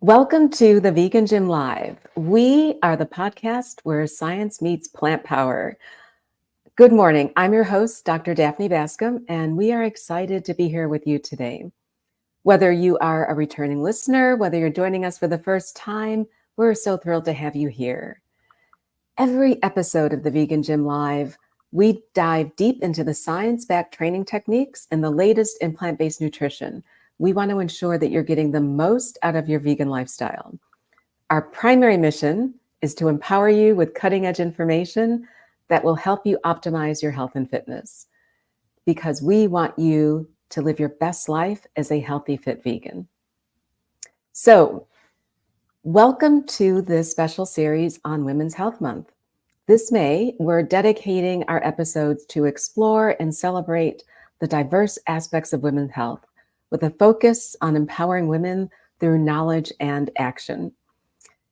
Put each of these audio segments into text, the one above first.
Welcome to the Vegan Gym Live. We are the podcast where science meets plant power. Good morning. I'm your host, Dr. Daphne Bascom, and we are excited to be here with you today. Whether you are a returning listener, whether you're joining us for the first time, we're so thrilled to have you here. Every episode of the Vegan Gym Live, we dive deep into the science-backed training techniques and the latest in plant-based nutrition. We want to ensure that you're getting the most out of your vegan lifestyle. Our primary mission is to empower you with cutting-edge information that will help you optimize your health and fitness, because we want you to live your best life as a healthy, fit vegan. So, welcome to this special series on Women's Health Month. This May, we're dedicating our episodes to explore and celebrate the diverse aspects of women's health, with a focus on empowering women through knowledge and action.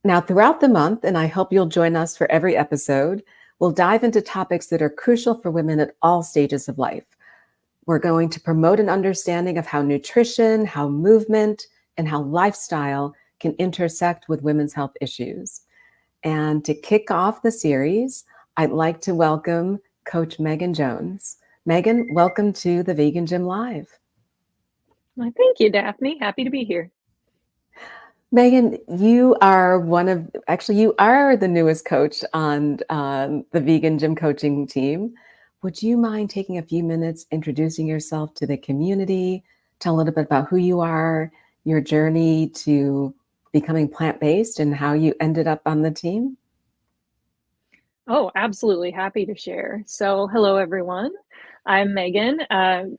Now, throughout the month, and I hope you'll join us for every episode, we'll dive into topics that are crucial for women at all stages of life. We're going to promote an understanding of how nutrition, how movement, and how lifestyle can intersect with women's health issues. And to kick off the series, I'd like to welcome Coach Megan Jones. Megan, welcome to the Vegan Gym Live. Well, thank you, Daphne. Happy to be here. Megan, you are you are the newest coach on the Vegan Gym coaching team. Would you mind taking a few minutes introducing yourself to the community? Tell a little bit about who you are, your journey to becoming plant-based, and how you ended up on the team? Oh, absolutely happy to share. So, hello, everyone. I'm Megan,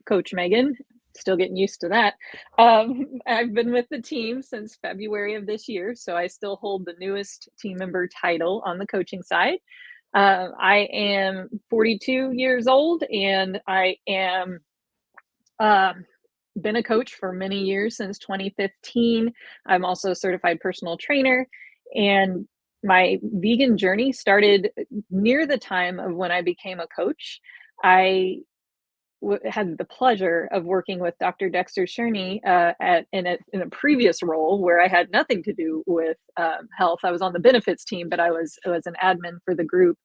Coach Megan. Still getting used to that. I've been with the team since February of this year, so I still hold the newest team member title on the coaching side. I am 42 years old, and I am been a coach for many years, since 2015. I'm also a certified personal trainer, and my vegan journey started near the time of when I became a coach. I had the pleasure of working with Dr. Dexter Sherney in a previous role where I had nothing to do with health. I was on the benefits team, but I was an admin for the group.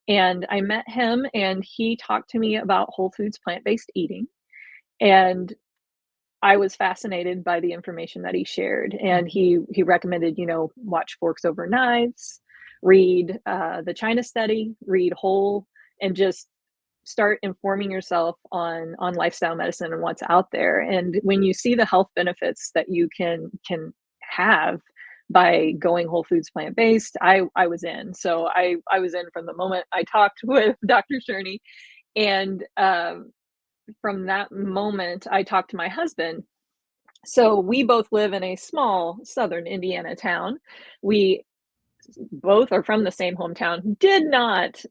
And I met him, and he talked to me about whole foods, plant-based eating. And I was fascinated by the information that he shared, and he recommended, watch Forks Over Knives, read the China Study, read Whole, and just start informing yourself on lifestyle medicine and what's out there. And when you see the health benefits that you can have by going whole foods plant based, I was in. So I was in from the moment I talked with Dr. Sherney, and from that moment, I talked to my husband. So we both live in a small southern Indiana town. We both are from the same hometown. Did not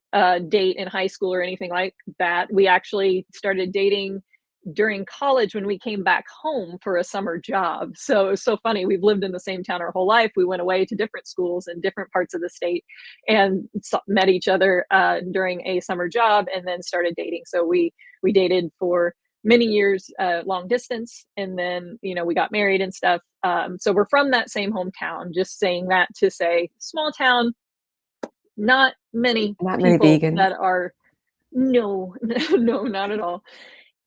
date in high school or anything like that. We actually started dating during college when we came back home for a summer job. So it was so funny. We've lived in the same town our whole life. We went away to different schools in different parts of the state and met each other during a summer job, and then started dating. So we dated for many years, long distance, and then we got married and stuff. So we're from that same hometown. Just saying that to say, small town, not many people vegans. that are no, no, not at all.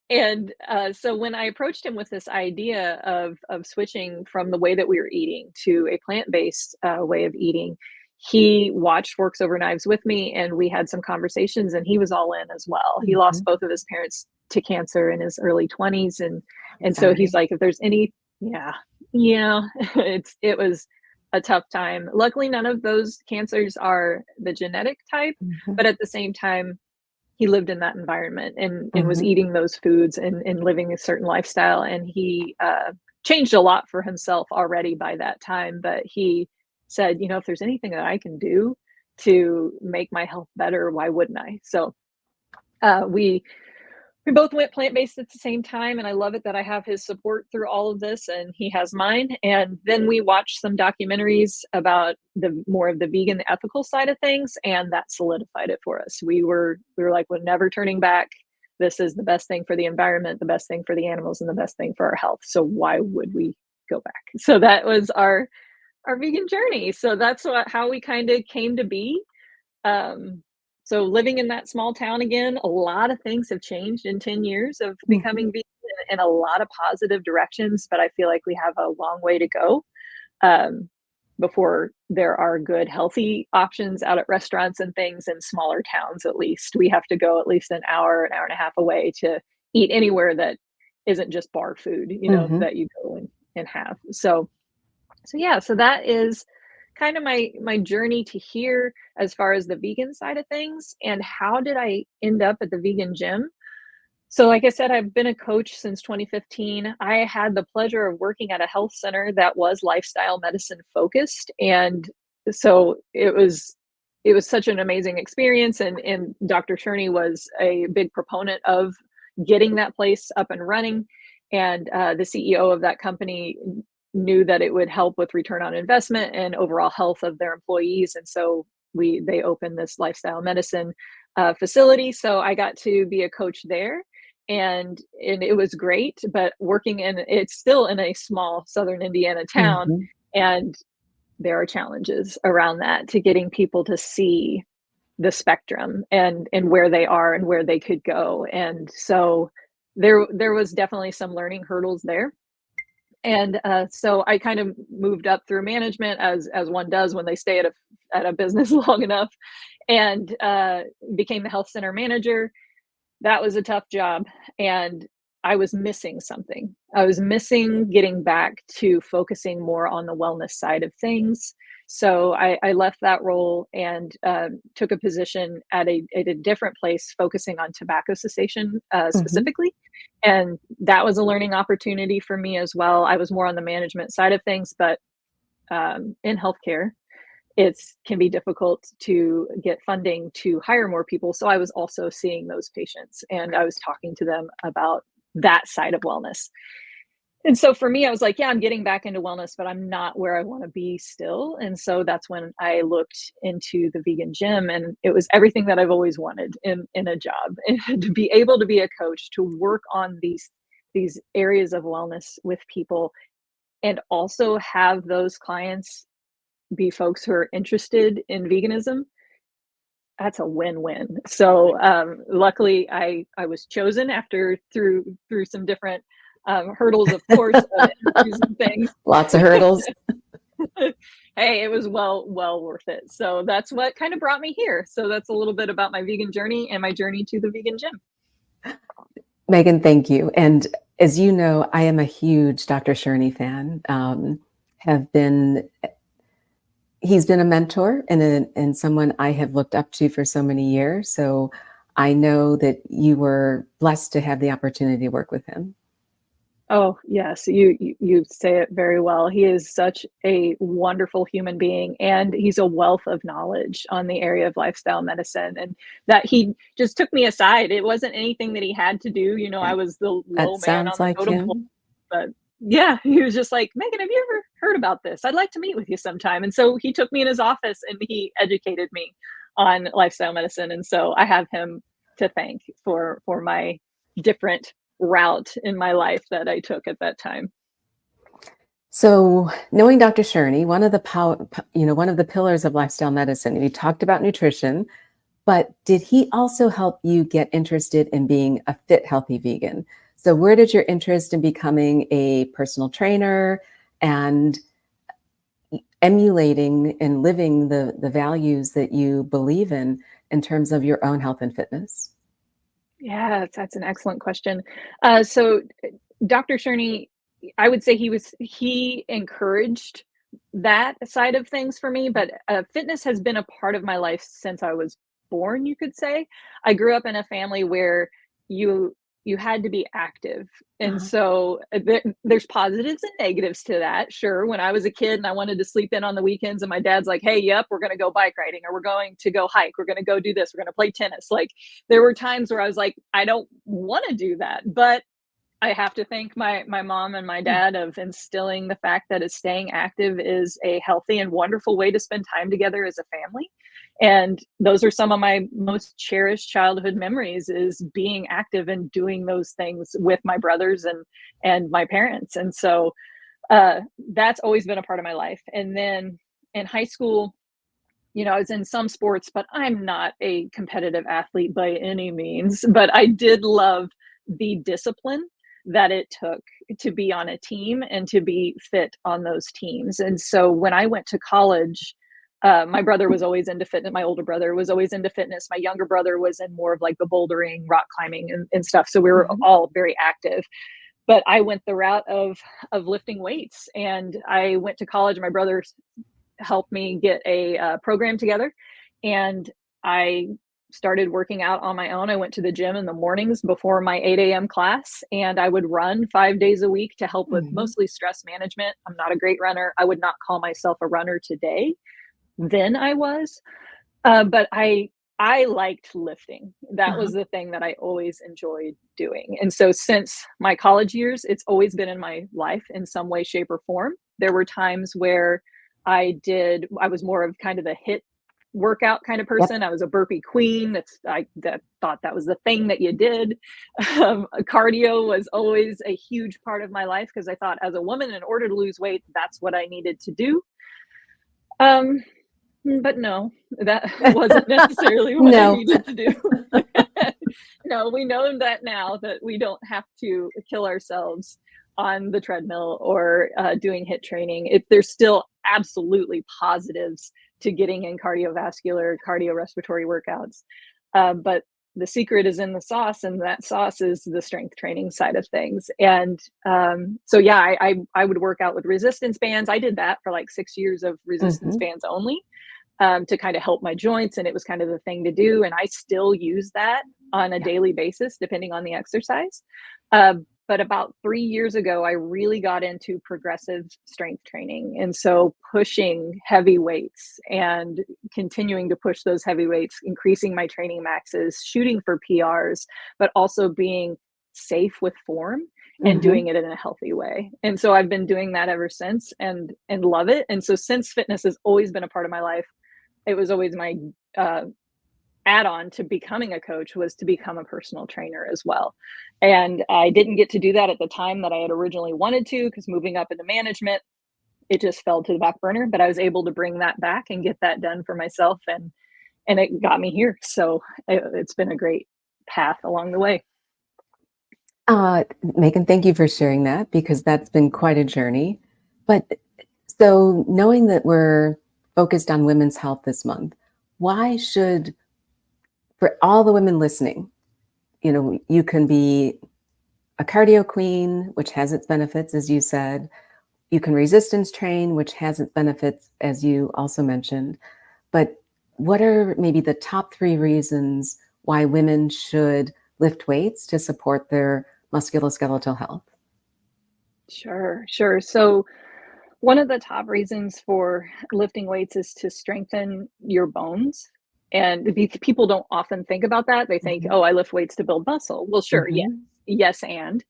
And so when I approached him with this idea of switching from the way that we were eating to a plant-based way of eating, he watched Forks Over Knives with me, and we had some conversations, and he was all in as well. He lost both of his parents to cancer in his early 20s, and so he's like, if there's any, yeah, it was a tough time. Luckily, none of those cancers are the genetic type, but at the same time, he lived in that environment and was eating those foods and living a certain lifestyle. And he changed a lot for himself already by that time. But he said, if there's anything that I can do to make my health better, why wouldn't I? So we both went plant-based at the same time, and I love it that I have his support through all of this, and he has mine. And then we watched some documentaries about the more of the vegan, the ethical side of things, and that solidified it for us. We were like, we're never turning back. This is the best thing for the environment, the best thing for the animals, and the best thing for our health. So why would we go back? So that was our our vegan journey. So that's how we kind of came to be. Um, so living in that small town again, a lot of things have changed in 10 years of Mhm. becoming vegan in a lot of positive directions, but I feel like we have a long way to go um, before there are good, healthy options out at restaurants and things in smaller towns, at least. We have to go at least an hour and a half away to eat anywhere that isn't just bar food, Mhm. that you go and have. So yeah, so that is kind of my journey to here as far as the vegan side of things. And how did I end up at the vegan gym? So, like I said, I've been a coach since 2015. I had the pleasure of working at a health center that was lifestyle medicine focused, and so it was such an amazing experience. And Dr. Sherney was a big proponent of getting that place up and running. And the CEO of that company knew that it would help with return on investment and overall health of their employees, and so they opened this lifestyle medicine facility. So I got to be a coach there and it was great, but working in it's still in a small southern Indiana town, Mhm. and there are challenges around that to getting people to see the spectrum and where they are and where they could go. And so there was definitely some learning hurdles there. And so I kind of moved up through management as one does when they stay at a business long enough, and became the health center manager. That was a tough job, and I was missing something. I was missing getting back to focusing more on the wellness side of things. So I left that role and took a position at a different place, focusing on tobacco cessation Mhm. specifically. And that was a learning opportunity for me as well. I was more on the management side of things, but in healthcare, it's can be difficult to get funding to hire more people. So I was also seeing those patients and I was talking to them about that side of wellness. And so for me, I was like, yeah, I'm getting back into wellness, but I'm not where I want to be still. And so that's when I looked into the vegan gym, and it was everything that I've always wanted in a job. And to be able to be a coach, to work on these areas of wellness with people, and also have those clients be folks who are interested in veganism, that's a win-win. So luckily I was chosen after through some different hurdles, of course, of interviews and things. Lots of hurdles. Hey, it was well worth it. So that's what kind of brought me here. So that's a little bit about my vegan journey and my journey to the vegan gym. Megan, thank you. And as you know, I am a huge Dr. Sherney fan. Have been He's been a mentor and someone I have looked up to for so many years. So I know that you were blessed to have the opportunity to work with him. Oh, yes, you say it very well. He is such a wonderful human being, and he's a wealth of knowledge on the area of lifestyle medicine, and that he just took me aside. It wasn't anything that he had to do. Yeah, I was the that low man sounds on the like totem pole, him. but yeah, he was just like, "Megan, have you ever heard about this? I'd like to meet with you sometime." And so he took me in his office and he educated me on lifestyle medicine, and so I have him to thank for my different route in my life that I took at that time. So, knowing Dr. Sherney, one of the pillars of lifestyle medicine, you talked about nutrition, but did he also help you get interested in being a fit, healthy vegan? So, where did your interest in becoming a personal trainer and emulating and living the values that you believe in terms of your own health and fitness? Yeah, that's an excellent question. So Dr. Sherney, I would say he encouraged that side of things for me, but fitness has been a part of my life since I was born, you could say. I grew up in a family where you you had to be active. And Uh-huh. so there's positives and negatives to that. Sure, when I was a kid and I wanted to sleep in on the weekends and my dad's like, "Hey, yep, we're going to go bike riding or we're going to go hike, we're going to go do this, we're going to play tennis." Like there were times where I was like, "I don't want to do that." But I have to thank my mom and my Yeah. dad of instilling the fact that staying active is a healthy and wonderful way to spend time together as a family. And those are some of my most cherished childhood memories is being active and doing those things with my brothers and my parents. And so That's always been a part of my life. And then in high school, I was in some sports, but I'm not a competitive athlete by any means. But I did love the discipline that it took to be on a team and to be fit on those teams. And so when I went to college, my brother was always into fitness. My older brother was always into fitness. My younger brother was in more of like the bouldering, rock climbing, and stuff. So we were Mhm. all very active. But I went the route of lifting weights, and I went to college. My brother helped me get a program together, and I started working out on my own. I went to the gym in the mornings before my 8 a.m. class, and I would run 5 days a week to help with Mhm. mostly stress management. I'm not a great runner. I would not call myself a runner today. Then I was, but I liked lifting. That Uh-huh. was the thing that I always enjoyed doing. And so since my college years, it's always been in my life in some way, shape, or form. There were times where I was more of kind of the hit workout kind of Yep. person. I was a burpee queen. That thought that was the thing that you did. Cardio was always a huge part of my life because I thought as a woman, in order to lose weight, that's what I needed to do. Um, but no, that wasn't necessarily what I No. needed to do. No, we know that now that we don't have to kill ourselves on the treadmill or doing hit training. If there's still absolutely positives to getting in cardiovascular, cardiorespiratory workouts, but the secret is in the sauce, and that sauce is the strength training side of things. And so, yeah, I would work out with resistance bands. I did that for like 6 years of resistance Mhm. bands only, to kind of help my joints. And it was kind of the thing to do. And I still use that on a Yeah. daily basis, depending on the exercise. Uh, but about 3 years ago, I really got into progressive strength training. And so pushing heavy weights and continuing to push those heavy weights, increasing my training maxes, shooting for PRs, but also being safe with form and Mhm. doing it in a healthy way. And so I've been doing that ever since, and love it. And so since fitness has always been a part of my life, it was always my uh, add-on to becoming a coach was to become a personal trainer as well. And I didn't get to do that at the time that I had originally wanted to, because moving up into management, it just fell to the back burner. But I was able to bring that back and get that done for myself, and it got me here. So it's been a great path along the way. Megan, thank you for sharing that because that's been quite a journey. But so knowing that we're focused on women's health this month, why should, for all the women listening, you can be a cardio queen, which has its benefits, as you said. You can resistance train, which has its benefits, as you also mentioned. But what are maybe the top three reasons why women should lift weights to support their musculoskeletal health? Sure, sure. So one of the top reasons for lifting weights is to strengthen your bones. And people don't often think about that. They think, Mhm. oh, I lift weights to build muscle. Well, sure, yes, Mhm. yes, and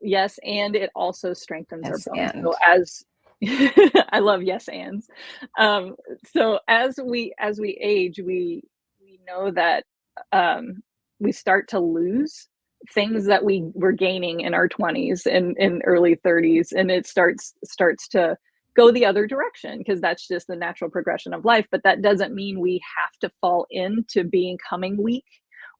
yes, and it also strengthens our Yes, bones. So and as I love yes ands. Um, so as we age, we know that um, we start to lose things that we were gaining in our 20s and in early 30s, and it starts to go the other direction, because that's just the natural progression of life. But that doesn't mean we have to fall into becoming weak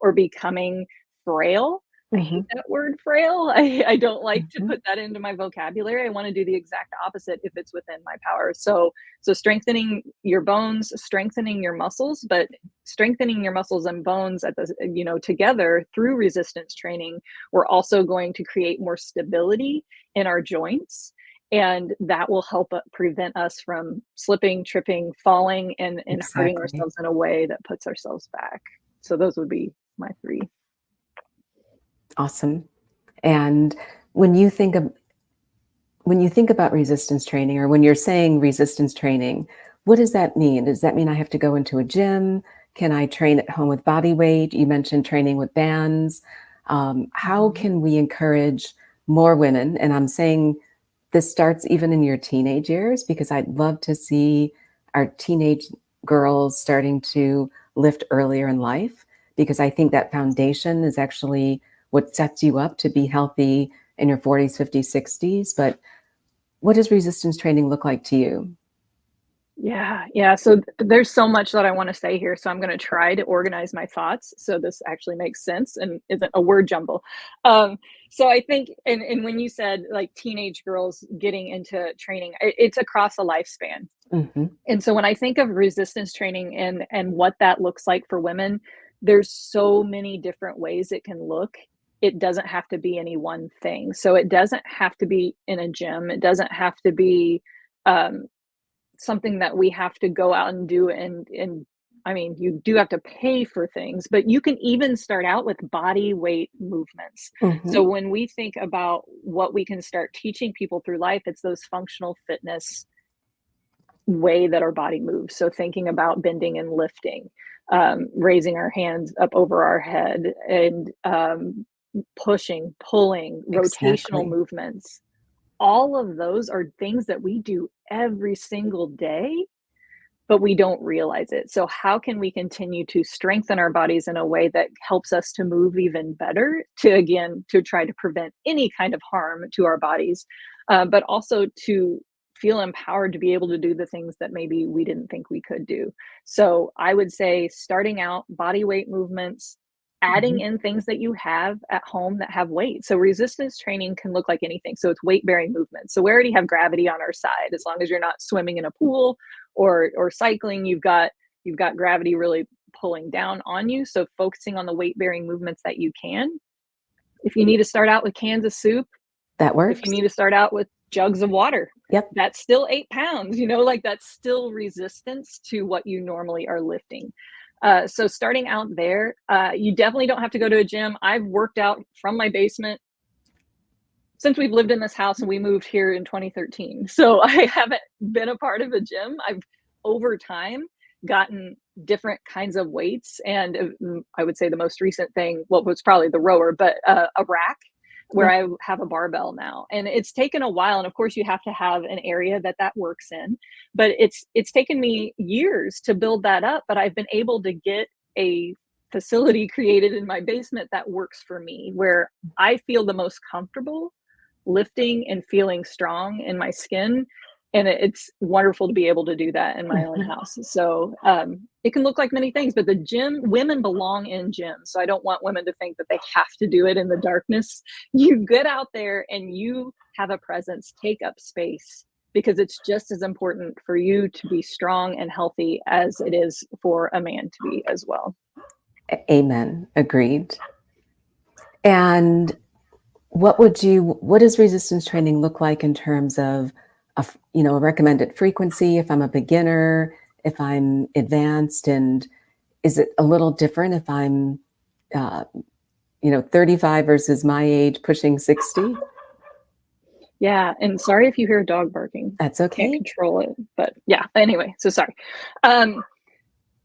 or becoming frail. I hate Mhm. that word frail. I don't like to Mhm. put that into my vocabulary. I want to do the exact opposite if it's within my power. So strengthening your bones, strengthening your muscles, but strengthening your muscles and bones at the together through resistance training, we're also going to create more stability in our joints, and that will help prevent us from slipping, tripping, falling, and hurting Exactly. ourselves in a way that puts ourselves back. So those would be my three. Awesome. And when you think of when you think about resistance training or when you're saying resistance training, what does that mean? Does that mean I have to go into a gym? Can I train at home with body weight? You mentioned training with bands. How Mhm. can we encourage more women? And I'm saying this starts even in your teenage years because I'd love to see our teenage girls starting to lift earlier in life because I think that foundation is actually what sets you up to be healthy in your 40s, 50s, 60s. But What does resistance training look like to you? Yeah. So there's so much that I want to say here. So I'm going to try to organize my thoughts so this actually makes sense and isn't a word jumble. Um, so I think, and when you said like teenage girls getting into training, it's across a lifespan. Hmm. And so when I think of resistance training and what that looks like for women, there's so many different ways it can look. It doesn't have to be any one thing. So it doesn't have to be in a gym. It doesn't have to be um, something that we have to go out and do. And I mean, you do have to pay for things, but you can even start out with body weight movements. Hmm. So when we think about what we can start teaching people through life, it's those functional fitness way that our body moves. So thinking about bending and lifting, raising our hands up over our head, and pushing, pulling, rotational Exactly. movements. All of those are things that we do every single day, but we don't realize it. So how can we continue to strengthen our bodies in a way that helps us to move even better, to again, to try to prevent any kind of harm to our bodies, but also to feel empowered to be able to do the things that maybe we didn't think we could do. So I would say starting out body weight movements, adding Mhm. in things that you have at home that have weight. So resistance training can look like anything. So it's weight bearing movements. So we already have gravity on our side. As long as you're not swimming in a pool or cycling, you've got gravity really pulling down on you. So focusing on the weight bearing movements that you can. If you need to start out with cans of soup, That if you works. need to start out with jugs of water, Yep. that's still 8 pounds, like that's still resistance to what you normally are lifting. So starting out there, you definitely don't have to go to a gym. I've worked out from my basement since we've lived in this house, and we moved here in 2013. So I haven't been a part of a gym. I've over time gotten different kinds of weights. And I would say the most recent thing, well, was probably the rower, but a rack where Yeah. I have a barbell now. And it's taken a while. And of course, you have to have an area that works in. But it's taken me years to build that up. But I've been able to get a facility created in my basement that works for me, where I feel the most comfortable lifting and feeling strong in my skin. And it's wonderful to be able to do that in my own Mhm. house. So it can look like many things, but the gym, women belong in gyms. So I don't want women to think that they have to do it in the darkness. You get out there and you have a presence, take up space, because it's just as important for you to be strong and healthy as it is for a man to be as well. Amen. Agreed. And what does resistance training look like in terms of a recommended frequency if I'm a beginner, if I'm advanced, and is it a little different if I'm, uh, 35 versus my age pushing 60? Yeah, and sorry if you hear a dog barking. That's Can't okay. control it, but yeah, anyway, so sorry. Um,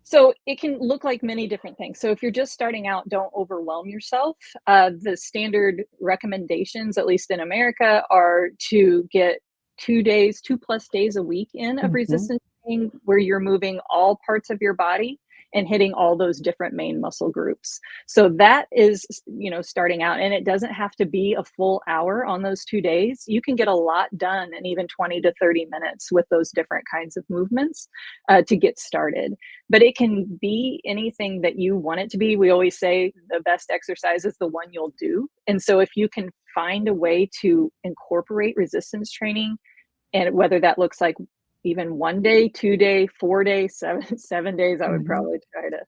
so it can look like many different things. So if you're just starting out, don't overwhelm yourself. The standard recommendations, at least in America, are to get 2 days, 2+ days a week in of Hmm. resistance training where you're moving all parts of your body and hitting all those different main muscle groups. So that is, starting out, and it doesn't have to be a full hour on those 2 days. You can get a lot done in even 20 to 30 minutes with those different kinds of movements to get started, but it can be anything that you want it to be. We always say the best exercise is the one you'll do. And so if you can find a way to incorporate resistance training, and whether that looks like even 1 day, 2 day, 4 day, seven days, I would Hmm. probably try to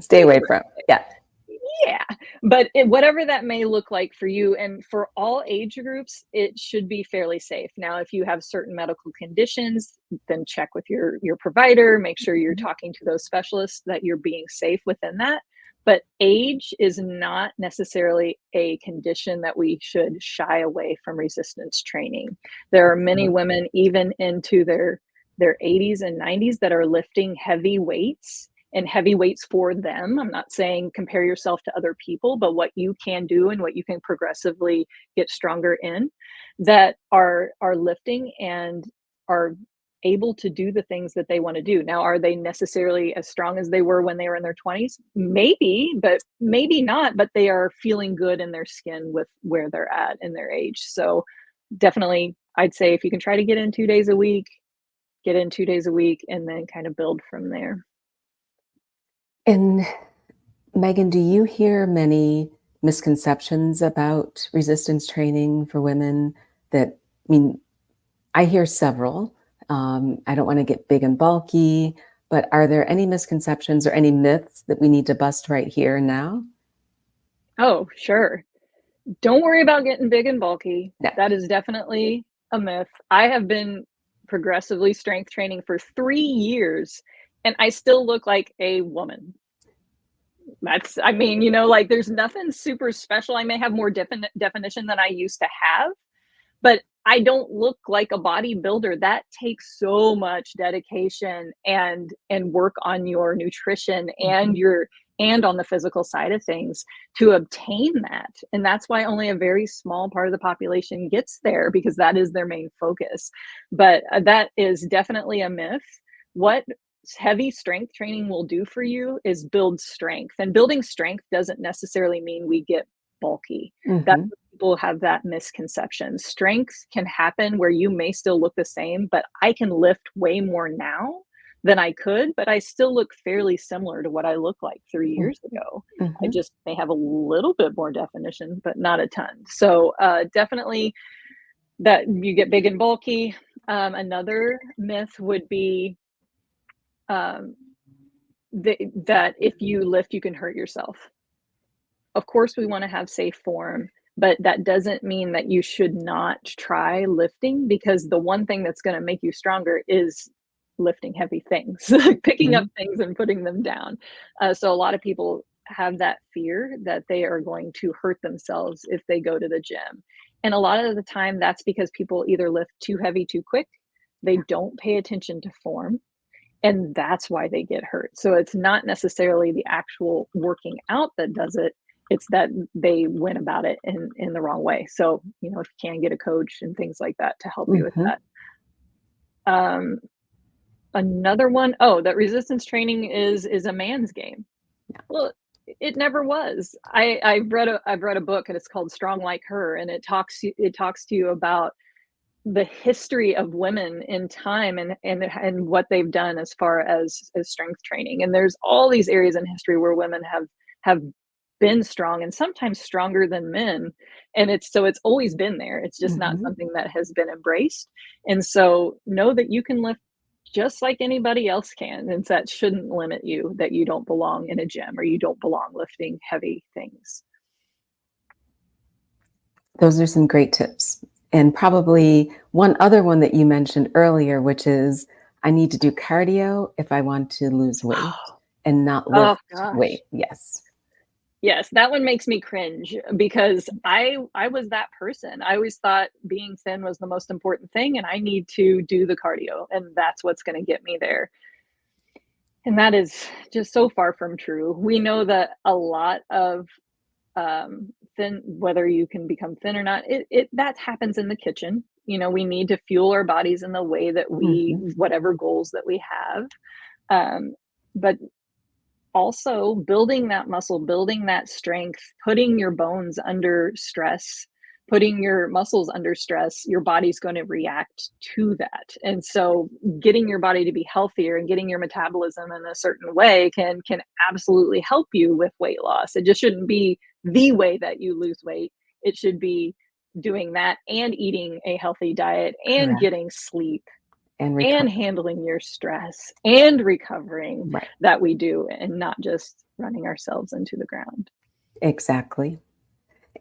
Stay stay away away. from. Yeah. Yeah, but whatever that may look like for you, and for all age groups, it should be fairly safe. Now, if you have certain medical conditions, then check with your provider, make sure you're Mhm. talking to those specialists that you're being safe within that. But age is not necessarily a condition that we should shy away from resistance training. There are many Absolutely. women, even into their 80s and 90s, that are lifting heavy weights, and heavy weights for them. I'm not saying compare yourself to other people, but what you can do and what you can progressively get stronger in, that are lifting and are able to do the things that they want to do. Now, are they necessarily as strong as they were when they were in their 20s? Maybe, but maybe not, but they are feeling good in their skin with where they're at in their age. So definitely I'd say if you can try to get in 2 days a week, get in 2 days a week, and then kind of build from there. And Megan, do you hear many misconceptions about resistance training for women that, I mean, I hear several. I don't want to get big and bulky, but are there any misconceptions or any myths that we need to bust right here and now? Oh, sure. Don't worry about getting big and bulky. No. That is definitely a myth. I have been progressively strength training for 3 years, and I still look like a woman. That's I mean, like, there's nothing super special. I may have more definition than I used to have, but I don't look like a bodybuilder. That takes so much dedication and work on your nutrition and Mhm. your and on the physical side of things to obtain that. And that's why only a very small part of the population gets there, because that is their main focus. But that is definitely a myth. What heavy strength training will do for you is build strength. And building strength doesn't necessarily mean we get bulky. That's Mhm. what people have that misconception. Strength can happen where you may still look the same, but I can lift way more now than I could, but I still look fairly similar to what I looked like 3 Mhm. years ago. I Mhm. just may have a little bit more definition, but not a ton. So definitely that you get big and bulky. Another myth would be um, that if you lift, you can hurt yourself. Of course, we want to have safe form, but that doesn't mean that you should not try lifting, because the one thing that's going to make you stronger is lifting heavy things, picking up Mhm. things and putting them down. So a lot of people have that fear that they are going to hurt themselves if they go to the gym. And a lot of the time, that's because people either lift too heavy too quick, they don't pay attention to form, and that's why they get hurt. So it's not necessarily the actual working out that does it. It's that they went about it in the wrong way. So, if you can get a coach and things like that to help you with Mhm. that. Um, Another one, oh, that resistance training is a man's game. Yeah. Well, it never was. I've read a book, and it's called Strong Like Her, and it talks to you about the history of women in time, and what they've done as far as strength training. And there's all these areas in history where women have been strong, and sometimes stronger than men. And it's always been there. It's just not Mhm. something that has been embraced. And so know that you can lift just like anybody else can, and that shouldn't limit you, that you don't belong in a gym or you don't belong lifting heavy things. Those are some great tips. And probably one other one that you mentioned earlier, which is I need to do cardio if I want to lose weight and not Oh lift gosh. weight. Yes. Yes, that one makes me cringe, because I was that person. I always thought being thin was the most important thing, and I need to do the cardio, and that's what's gonna get me there. And that is just so far from true. We know that a lot of thin, whether you can become thin or not, it that happens in the kitchen. We need to fuel our bodies in the way that we, Mhm. whatever goals that we have. Um, but also building that muscle, building that strength, putting your bones under stress, putting your muscles under stress, your body's going to react to that. And so getting your body to be healthier and getting your metabolism in a certain way can absolutely help you with weight loss. It just shouldn't be the way that you lose weight. It should be doing that and eating a healthy diet and Correct. getting sleep And and recover. handling your stress and recovering, Right. that we do, and not just running ourselves into the ground. Exactly.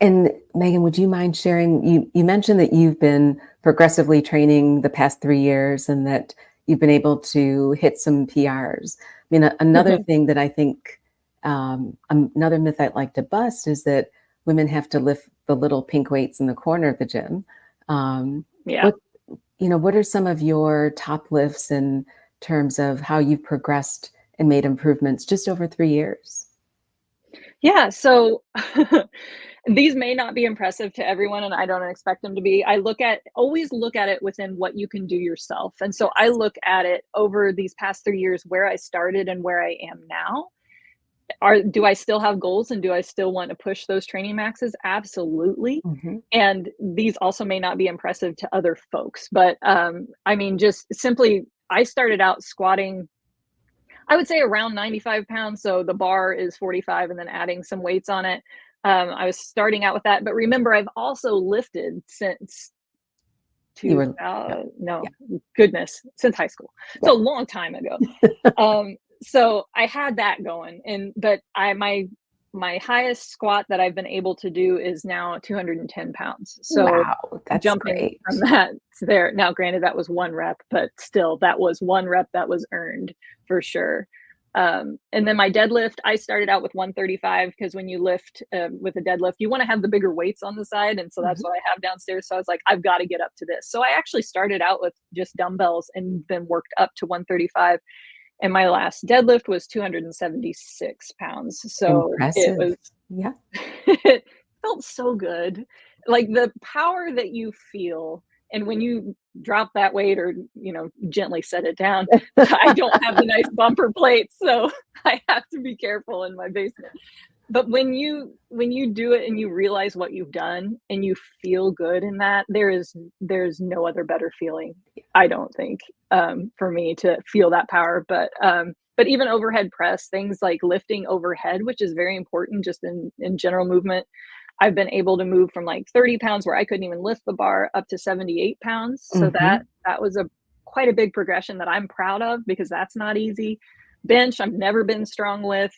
And Megan, would you mind sharing? You mentioned that you've been progressively training the past 3 years and that you've been able to hit some PRs. I mean, another thing that I think, another myth I'd like to bust is that women have to lift the little pink weights in the corner of the gym. Um, Yeah. what, what are some of your top lifts in terms of how you've progressed and made improvements just over 3 years? Yeah, so these may not be impressive to everyone, and I don't expect them to be. Always look at it within what you can do yourself. And so I Yes. look at it over these past 3 years, where I started and where I am now. Do I still have goals and do I still want to push those training maxes? Absolutely. Mhm. And these also may not be impressive to other folks, but I mean, just simply, I started out squatting, I would say around 95 pounds. So the bar is 45 and then adding some weights on it. I was starting out with that. But remember, I've also lifted since You were yeah, no, yeah, goodness, since high school. yeah. So a long time ago. So I had that going, and but my highest squat that I've been able to do is now 210 pounds. So Wow, that's jumping from great. that to there. Now, granted, that was one rep, but still, that was one rep that was earned for sure. And then my deadlift, I started out with 135 because when you lift with a deadlift, you want to have the bigger weights on the side. And so that's Mhm. what I have downstairs. So I was like, I've got to get up to this. So I actually started out with just dumbbells and then worked up to 135, and my last deadlift was 276 pounds. So it Impressive. was, Yeah. it felt so good. Like the power that you feel. And when you drop that weight or, gently set it down, I don't have the nice bumper plates. So I have to be careful in my basement. But when you do it and you realize what you've done and you feel good in that, there's no other better feeling, I don't think, for me to feel that power. But even overhead press, things like lifting overhead, which is very important just in general movement. I've been able to move from like 30 pounds where I couldn't even lift the bar up to 78 pounds. So that Mhm. that was a quite a big progression that I'm proud of because that's not easy. Bench, I've never been strong with.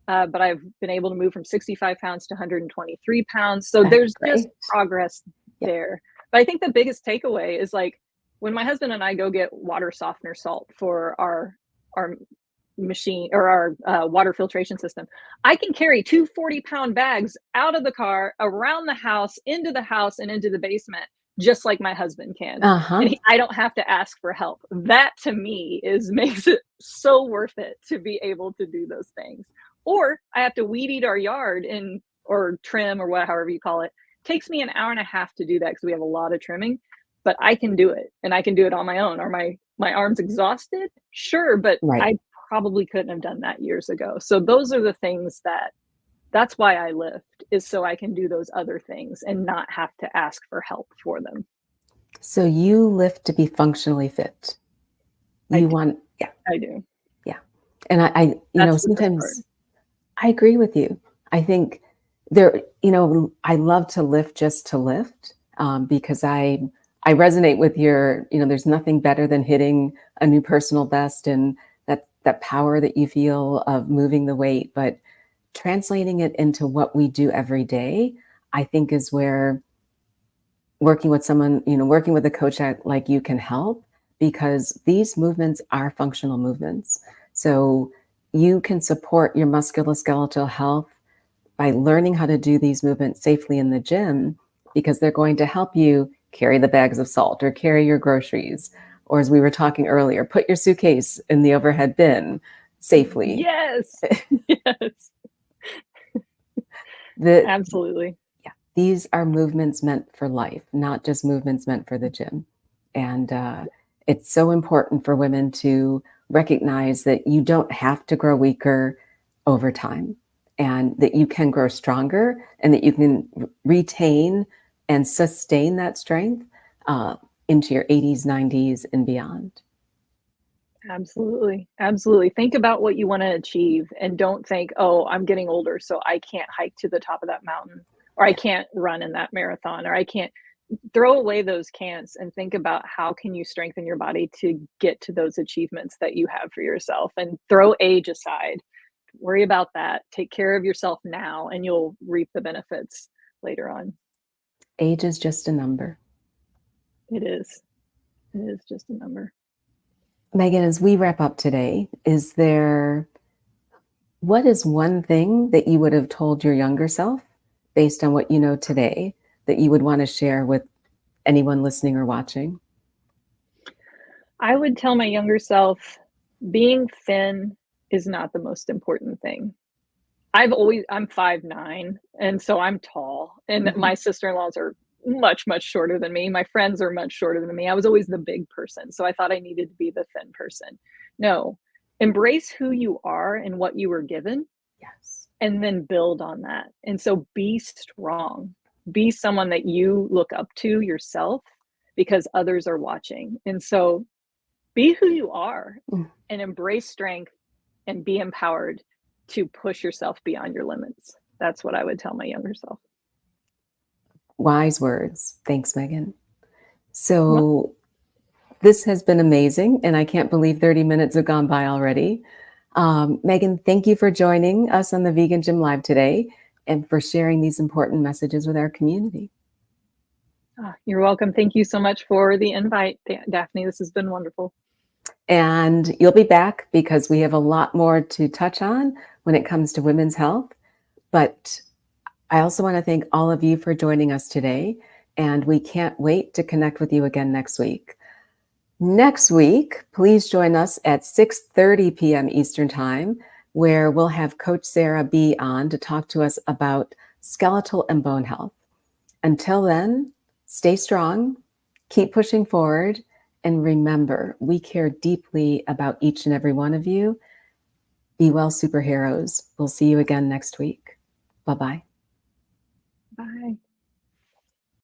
But I've been able to move from 65 pounds to 123 pounds. So That's there's just great. progress Yeah. there. But I think the biggest takeaway is like when my husband and I go get water softener salt for our machine or our water filtration system, I can carry two 40-pound bags out of the car, around the house, into the house, and into the basement, just like my husband can. And Uh-huh. I don't have to ask for help. That to me is makes it so worth it to be able to do those things. Or I have to weed eat our yard and or trim or what, however you call it. Takes me an hour and a half to do that because we have a lot of trimming, but I can do it and I can do it on my own. Are my arms exhausted? Sure, but Right. I probably couldn't have done that years ago. So those are the things that's why I lift, is so I can do those other things and not have to ask for help for them. So you lift to be functionally fit. I You do. want yeah, I do. yeah. And That's the best part. sometimes I agree with you. I think I love to lift just to lift because I resonate with there's nothing better than hitting a new personal best and that power that you feel of moving the weight, but translating it into what we do every day, I think is where working with someone, working with a coach like you can help because these movements are functional movements. So you can support your musculoskeletal health by learning how to do these movements safely in the gym because they're going to help you carry the bags of salt or carry your groceries. Or as we were talking earlier, put your suitcase in the overhead bin safely. Yes. Yes. The Absolutely. Yeah, these are movements meant for life, not just movements meant for the gym. And it's so important for women to recognize that you don't have to grow weaker over time and that you can grow stronger and that you can retain and sustain that strength uh, into your 80s, 90s, and beyond. Absolutely. Absolutely. Think about what you want to achieve and don't think, "Oh, I'm getting older, so I can't hike to the top of that mountain, or I Yeah. can't run in that marathon, or I can't." Throw away those can'ts and think about how can you strengthen your body to get to those achievements that you have for yourself, and throw age aside. Worry about that. Take care of yourself now and you'll reap the benefits later on. Age is just a number. It is. It is just a number. Megan, as we wrap up today, what is one thing that you would have told your younger self based on what you know today that you would want to share with anyone listening or watching? I would tell my younger self being thin is not the most important thing. I'm 5'9", and so I'm tall, and Mhm. my sister-in-laws are much, much shorter than me. My friends are much shorter than me. I was always the big person, so I thought I needed to be the thin person. No, embrace who you are and what you were given, Yes. and then build on that. And so be strong. Be someone that you look up to yourself because others are watching. And so be who you are Mm. and embrace strength and be empowered to push yourself beyond your limits. That's what I would tell my younger self. Wise words. Thanks, Megan. Well, So this has been amazing, and I can't believe 30 minutes have gone by already. Megan, thank you for joining us on the Vegan Gym Live today and for sharing these important messages with our community. you're welcome. Thank you so much for the invite, Daphne. This has been wonderful. And you'll be back because we have a lot more to touch on when it comes to women's health. But I also want to thank all of you for joining us today, and we can't wait to connect with you again next week. Next week, please join us at 6:30 p.m. Eastern Time, where we'll have Coach Sarah B. on to talk to us about skeletal and bone health. Until then, stay strong, keep pushing forward, and remember, we care deeply about each and every one of you. Be well, superheroes. We'll see you again next week. Bye-bye.